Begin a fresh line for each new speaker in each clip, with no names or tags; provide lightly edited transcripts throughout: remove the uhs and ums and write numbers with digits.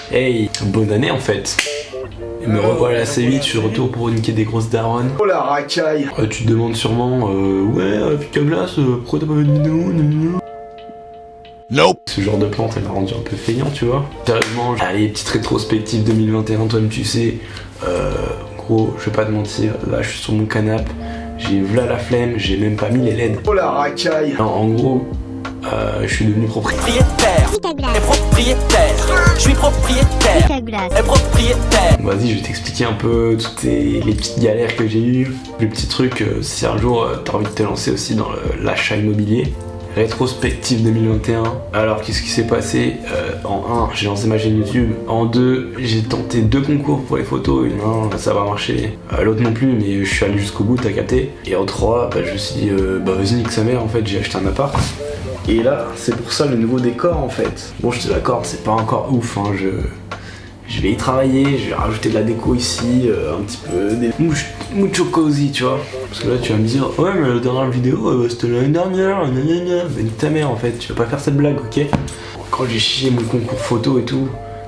Hey, bonne année en fait. Et me revoilà assez vite, je suis de retour pour niquer des grosses daronnes.
Oh la racaille.
Tu te demandes sûrement, ouais, Picaglas, pourquoi t'as pas fait de vidéo?
Nope.
Ce genre de plante, elle m'a rendu un peu feignant, tu vois. Sérieusement, allez, petite rétrospective 2021, toi-même tu sais. Gros, je vais pas te mentir, là je suis sur mon canapé, j'ai v'là la flemme, j'ai même pas mis les LED.
Oh la racaille.
Non, en gros, je suis devenu propriétaire.
Et propriétaire. Je suis propriétaire. Et propriétaire.
Vas-y, je vais t'expliquer un peu toutes les petites galères que j'ai eues. Les petits trucs, si un jour t'as envie de te lancer aussi dans l'achat immobilier. Rétrospective 2021. Alors, qu'est-ce qui s'est passé? En 1, j'ai lancé ma chaîne YouTube. En 2, j'ai tenté 2 concours pour les photos. Un, ça va marcher. L'autre non plus, mais je suis allé jusqu'au bout, t'as capté. Et en 3, je me suis dit, vas-y, nique sa mère, en fait, j'ai acheté un appart. Et là, c'est pour ça le nouveau décor, en fait. Bon, je te l'accorde, c'est pas encore ouf, hein, je vais y travailler, je vais rajouter de la déco ici, un petit peu, des mucho cozy, tu vois. Parce que là, tu vas me dire, ouais, mais la dernière vidéo, c'était l'année dernière, gna. Bah, nique ta mère, en fait, tu vas pas faire cette blague, ok? Quand j'ai chié mon concours photo et tout,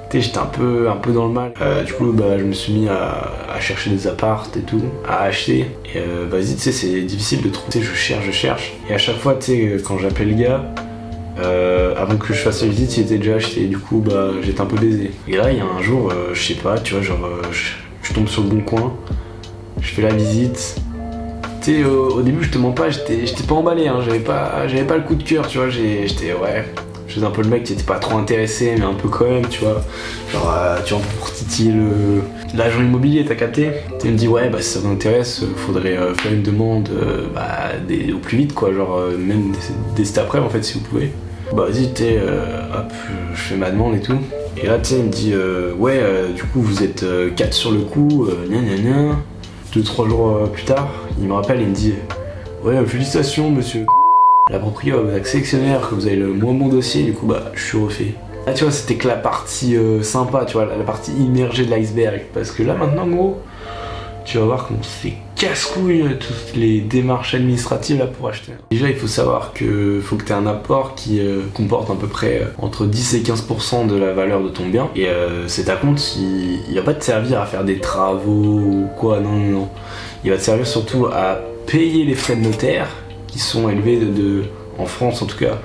tu sais, j'étais un peu dans le mal. Du coup, je me suis mis à chercher des apparts et tout, à acheter. Et vas-y, tu sais, c'est difficile de trouver, je cherche. Et à chaque fois, tu sais, quand j'appelle le gars, avant que je fasse la visite, il était déjà acheté. Du coup, j'étais un peu baisé. Et là, il y a un jour, je sais pas, tu vois, genre, je tombe sur le bon coin, je fais la visite. Tu sais, au début, je te mens pas, j'étais pas emballé, hein, j'avais pas le coup de cœur, tu vois, j'étais, ouais. Je faisais un peu le mec qui était pas trop intéressé, mais un peu quand même, tu vois. Genre, tu vois, pour titiller l'agent immobilier, t'as capté? Tu me dis, ouais, si ça vous intéresse, faudrait faire une demande au plus vite, quoi. Genre, même dès cet après, en fait, si vous pouvez. Vas-y, hop, je fais ma demande et tout. Et là, tu sais, il me dit, ouais, du coup, vous êtes 4 sur le coup, gna. 2-3 jours plus tard, il me rappelle, il me dit, ouais, félicitations, monsieur. La propriété va vous être sélectionnaire, que vous avez le moins bon dossier, du coup je suis refait. Là tu vois, c'était que la partie sympa, tu vois, la partie immergée de l'iceberg. Parce que là maintenant gros, tu vas voir comment c'est casse-couille toutes les démarches administratives là pour acheter. Déjà il faut savoir que faut que tu aies un apport qui comporte à peu près entre 10 et 15% de la valeur de ton bien. Et cet acompte, il va pas te servir à faire des travaux ou quoi, non. Il va te servir surtout à payer les frais de notaire, qui sont élevés en France en tout cas,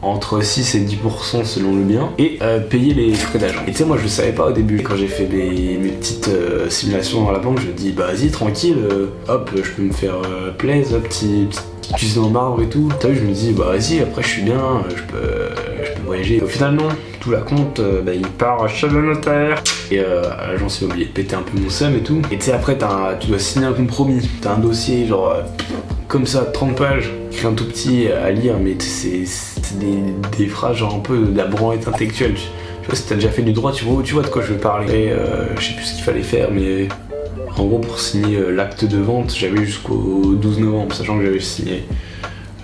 entre 6 et 10% selon le bien, et payer les frais d'agent. Et tu sais, moi je le savais pas au début. Quand j'ai fait mes petites simulations dans la banque, je me dis, vas-y, tranquille, hop, je peux me faire plaisir, petite cuisine en marbre et tout. T'as vu, je me dis, vas-y, après je suis bien, je peux voyager. Et au final, non, tout la compte, il part chez le notaire. Et l'agence immobilier péter un peu mon seum et tout. Et tu sais, après, tu dois signer un compromis. T'as un dossier, genre, comme ça, 30 pages, écrit un tout petit à lire, mais c'est des phrases, genre un peu de la branlette intellectuelle. Tu vois, si t'as déjà fait du droit, tu vois de quoi je veux parler. Et, je sais plus ce qu'il fallait faire, mais en gros, pour signer l'acte de vente, j'avais jusqu'au 12 novembre, sachant que j'avais signé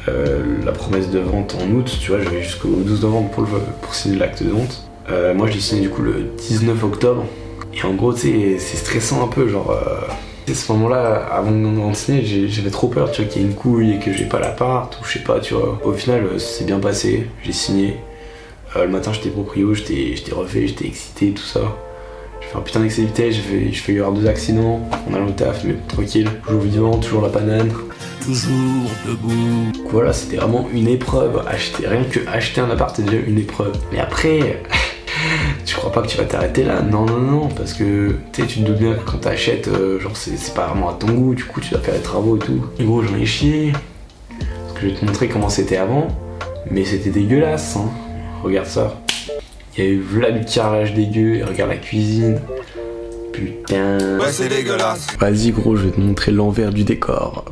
la promesse de vente en août, tu vois, j'avais jusqu'au 12 novembre pour signer l'acte de vente. Moi, je l'ai signé du coup le 19 octobre. Et en gros, tu sais, c'est stressant un peu, genre... À ce moment-là, avant de signer, j'avais trop peur, tu vois, qu'il y ait une couille et que j'ai pas l'appart, ou je sais pas, tu vois. Au final, c'est bien passé, j'ai signé. Le matin, j'étais proprio, j'étais refait, j'étais excité, tout ça. J'ai fait un putain d'excité, j'ai fait y avoir 2 accidents en allant au taf, mais tranquille. Toujours vivant, toujours la banane.
Toujours debout.
Voilà, c'était vraiment une épreuve. Rien que acheter un appart, c'est déjà une épreuve. Mais après... Tu crois pas que tu vas t'arrêter là? Non, parce que tu te doutes bien que quand t'achètes, genre c'est pas vraiment à ton goût, du coup tu dois faire les travaux et tout. Et gros, j'en ai chié, parce que je vais te montrer comment c'était avant, mais c'était dégueulasse, hein. Regarde ça. Il y a eu là du carrelage dégueu, et regarde la cuisine. Putain.
Ouais, c'est dégueulasse.
Vas-y gros, je vais te montrer l'envers du décor.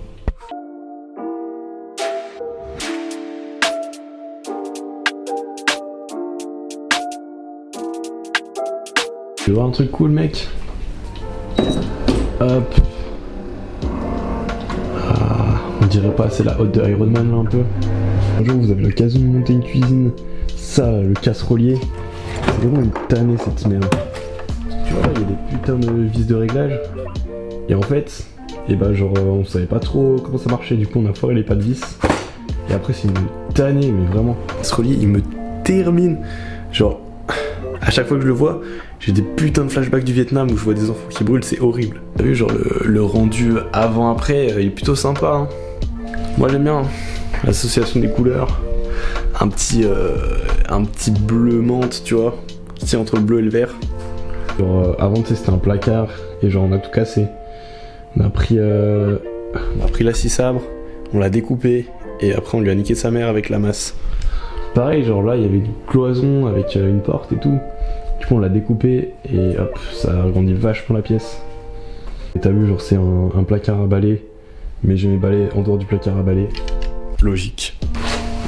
Tu veux voir un truc cool, mec? Hop. On dirait pas, c'est la hotte de Iron Man là un peu. Un jour vous avez l'occasion de monter une cuisine, ça, le casserolier, c'est vraiment une tannée cette merde. Tu vois là, il y a des putains de vis de réglage. Et en fait, genre on savait pas trop comment ça marchait, du coup on a foiré les pas de vis. Et après c'est une tannée, mais vraiment. Le casserolier il me termine. Genre, chaque fois que je le vois, j'ai des putains de flashbacks du Vietnam où je vois des enfants qui brûlent, c'est horrible. T'as vu, genre le rendu avant-après, il est plutôt sympa. Hein. Moi j'aime bien l'association des couleurs, un petit bleu menthe, tu vois, qui tient entre le bleu et le vert. Genre, avant, tu sais, c'était un placard et genre on a tout cassé. On a pris la scie sabre, on l'a découpé et après on lui a niqué sa mère avec la masse. Pareil, genre là il y avait une cloison avec une porte et tout. Du coup on l'a découpé et hop, ça a agrandi vachement la pièce. Et t'as vu, genre c'est un placard à balai, mais j'ai mes balais en dehors du placard à balai. Logique.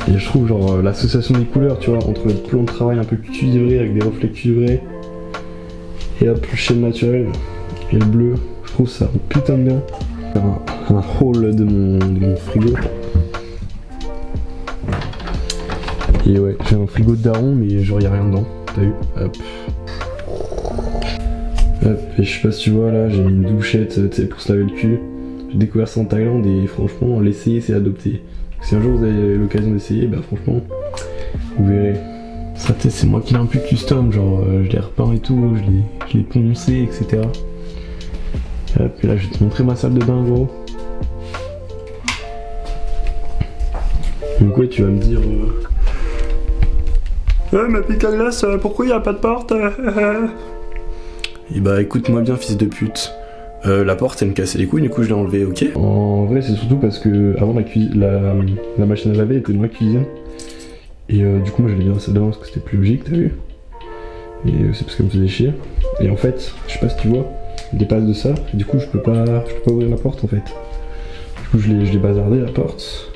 Et je trouve genre l'association des couleurs, tu vois, entre le plan de travail un peu cuivré avec des reflets cuivrés et hop, le chêne naturel et le bleu, je trouve ça putain de bien. Un haul de mon frigo. Et ouais, j'ai un frigo de daron, mais genre y'a rien dedans, t'as vu? Hop. Hop, et je sais pas si tu vois là, j'ai mis une douchette, tu sais, pour se laver le cul. J'ai découvert ça en Thaïlande et franchement, l'essayer c'est adopter. Si un jour vous avez l'occasion d'essayer, bah franchement, vous verrez. Ça, tu sais, c'est moi qui l'ai un peu custom, genre je l'ai repeint et tout, je l'ai poncé, etc. Hop, et là je vais te montrer ma salle de bain, gros. Donc ouais, tu vas me dire... Ouais, ma pique à glace, pourquoi il n'y a pas de porte? Et bah écoute-moi bien, fils de pute. La porte elle me cassait les couilles, du coup je l'ai enlevée, ok? En vrai c'est surtout parce que avant la machine à laver était dans la cuisine. Et du coup moi j'allais bien à la salle de bain parce que c'était plus logique, t'as vu? Et c'est parce qu'elle me faisait chier. Et en fait, je sais pas si tu vois, il dépasse de ça, et du coup je peux pas ouvrir la porte en fait. Du coup je l'ai bazardé la porte.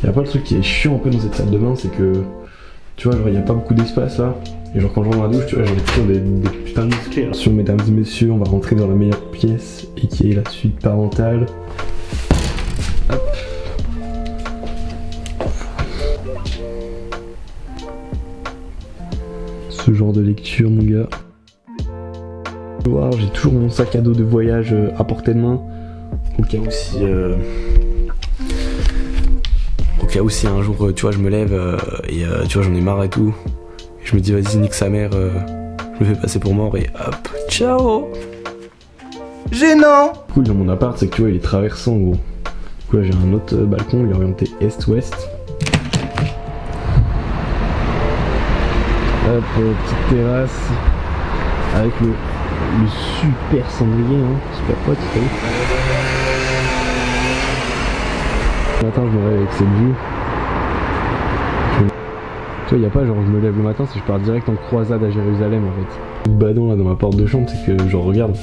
Et après le truc qui est chiant un peu dans cette salle de bain, c'est que tu vois, genre il y a pas beaucoup d'espace là. Et genre quand je rentre dans la douche, tu vois, j'ai toujours des putains de musclés. Attention mesdames et messieurs, on va rentrer dans la meilleure pièce et qui est la suite parentale. Hop. Ce genre de lecture mon gars. Wow, j'ai toujours mon sac à dos de voyage à portée de main. Au cas où si un jour tu vois je me lève et tu vois j'en ai marre et tout. Et je me dis vas-y nique sa mère, je me fais passer pour mort et hop, ciao.
Gênant.
Ce cool dans mon appart c'est que tu vois il est traversant gros. Du coup là j'ai un autre balcon, il est orienté est-ouest. Hop, petite terrasse avec le super cendrier, hein, super pote, t'as vu. Le matin je me réveille avec cette vue. Tu vois, y a pas genre je me lève le matin, c'est je pars direct en croisade à Jérusalem en fait. Le badon là dans ma porte de chambre, c'est que genre regarde.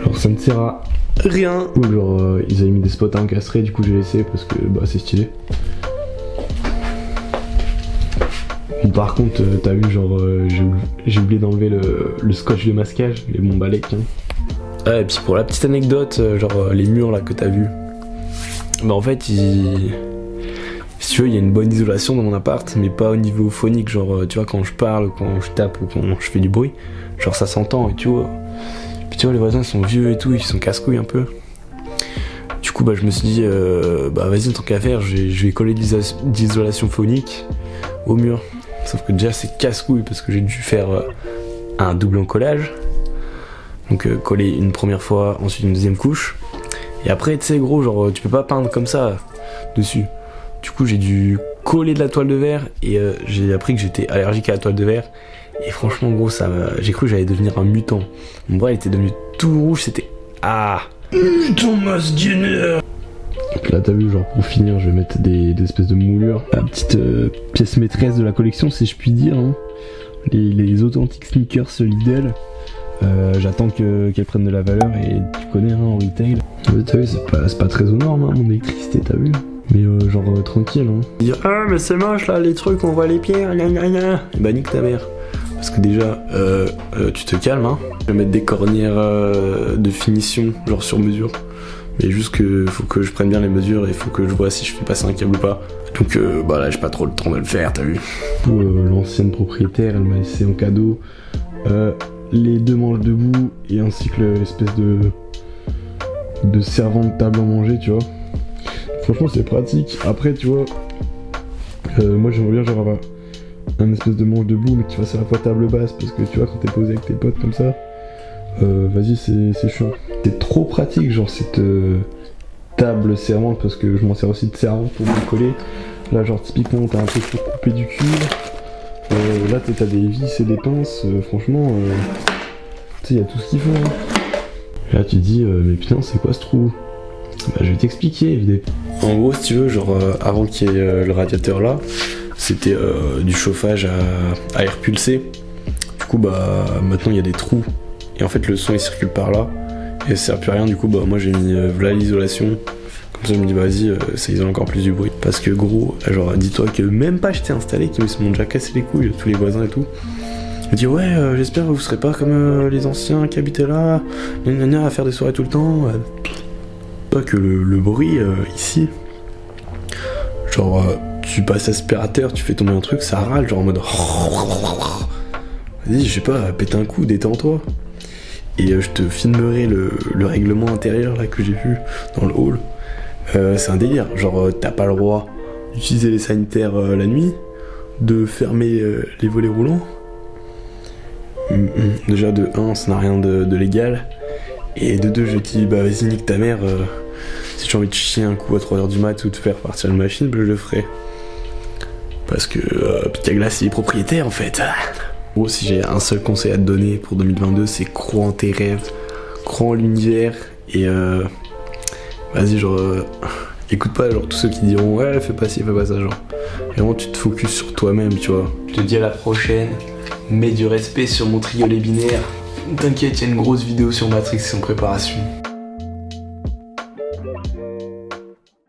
Genre ça ne sert à rien. Genre ils avaient mis des spots à encastrer, du coup j'ai laissé parce que bah c'est stylé. Bon, par contre t'as vu genre j'ai oublié d'enlever le scotch de masquage, mon balai hein. Ah, et puis pour la petite anecdote, genre les murs là que t'as vu, bah en fait si tu veux il y a une bonne isolation dans mon appart, mais pas au niveau phonique, genre tu vois quand je parle, quand je tape ou quand je fais du bruit, genre ça s'entend et tu vois. Puis tu vois les voisins sont vieux et tout, ils sont casse-couilles un peu. Du coup bah je me suis dit bah vas-y tant qu'à faire, je vais coller de l'isolation phonique au mur. Sauf que déjà c'est casse-couille parce que j'ai dû faire un double encollage. Donc coller une première fois, ensuite une deuxième couche. Et après tu sais gros genre tu peux pas peindre comme ça dessus. Du coup j'ai dû coller de la toile de verre et j'ai appris que j'étais allergique à la toile de verre. Et franchement gros j'ai cru que j'allais devenir un mutant. Mon bras il était devenu tout rouge, c'était... Ah mutant masculin. Donc là t'as vu genre pour finir je vais mettre des espèces de moulures. La petite pièce maîtresse de la collection si je puis dire hein. Les authentiques sneakers Lidl. J'attends qu'elle prenne de la valeur et tu connais hein, en retail. T'as vu c'est pas très aux normes hein, mon électricité t'as vu. Mais genre tranquille hein. Dire ah mais c'est moche là les trucs on voit les pierres gna gna gna. Et bah nique ta mère. Parce que déjà tu te calmes hein. Je vais mettre des cornières de finition genre sur mesure. Mais juste que faut que je prenne bien les mesures et faut que je vois si je fais passer un câble ou pas. Donc bah là j'ai pas trop le temps de le faire t'as vu. L'ancienne propriétaire elle m'a laissé en cadeau les 2 manches debout et ainsi que l'espèce de servant de table à manger tu vois. Franchement c'est pratique. Après tu vois moi j'aimerais bien genre
un espèce de manche debout mais qui fasse à la fois table basse, parce que tu vois quand t'es posé avec tes potes comme ça, vas-y c'est chiant. C'est trop pratique genre cette table servante, parce que je m'en sers aussi de servante pour me coller. Là genre typiquement t'as un truc pour couper du cuivre, là t'as des vis et des pinces, franchement tu sais y'a tout ce qu'il faut hein. Et là tu te dis mais putain c'est quoi ce trou? Bah je vais t'expliquer évidemment. En gros si tu veux genre avant qu'il y ait le radiateur là, c'était du chauffage à air pulsé. Du coup bah maintenant il y a des trous et en fait le son il circule par là et ça sert plus à rien. Du coup bah moi j'ai mis voilà l'isolation. Comme ça je me dis bah vas-y ça isole encore plus du bruit. Parce que gros genre dis-toi que même pas j'étais installé qu'ils m'ont déjà cassé les couilles, tous les voisins et tout. Je me dis ouais j'espère que vous serez pas comme les anciens qui habitaient là, à faire des soirées tout le temps. Pas que le bruit ici, genre tu passes aspirateur, tu fais tomber un truc, ça râle genre en mode vas-y je sais pas, pète un coup, détends-toi. Et je te filmerai le règlement intérieur là que j'ai vu dans le hall. C'est un délire, genre t'as pas le droit d'utiliser les sanitaires la nuit, de fermer les volets roulants. Déjà de 1 ça n'a rien de légal, et de 2 je te dis bah vas-y nique ta mère, si j'ai envie de chier un coup à 3h du mat ou de faire partir une machine, bah je le ferai. Parce que Picaglass il est propriétaire en fait. Gros si j'ai un seul conseil à te donner pour 2022, c'est crois en tes rêves, crois en l'univers, et vas-y genre écoute pas genre tous ceux qui diront ouais fais pas ci, fais pas ça, genre vraiment tu te focuses sur toi-même tu vois.
Je te dis à la prochaine, mets du respect sur mon triolet binaire. T'inquiète, il y a une grosse vidéo sur Matrix en préparation.